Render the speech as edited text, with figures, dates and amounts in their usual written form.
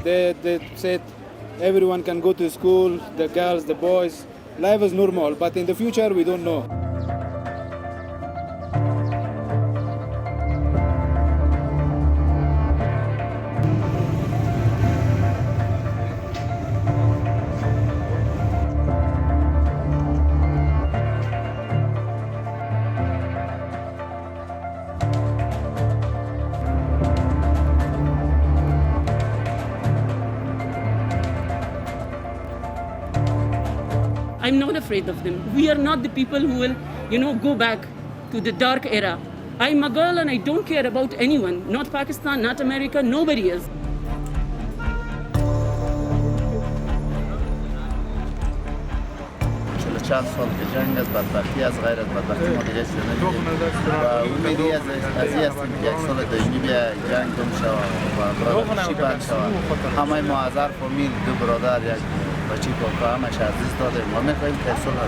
They said everyone can go to school, the girls, the boys. Life is normal, but in the future we don't know. I'm not afraid of them. We are not the people who will, go back to the dark era. I'm a girl and I don't care about anyone. Not Pakistan, not America, nobody is. چند سال که جنگ از بدبختی از غیر از بدبختی ما دیگه چیزی نمی‌دید و امیدی از این هستیم که یک سال دیگه بیا جنگ گم شود و برادرشی بند شود. همه ما از هر فامیل دو برادر یک بچه کاکا همش عزیز دادیم و می‌خواهیم که صلح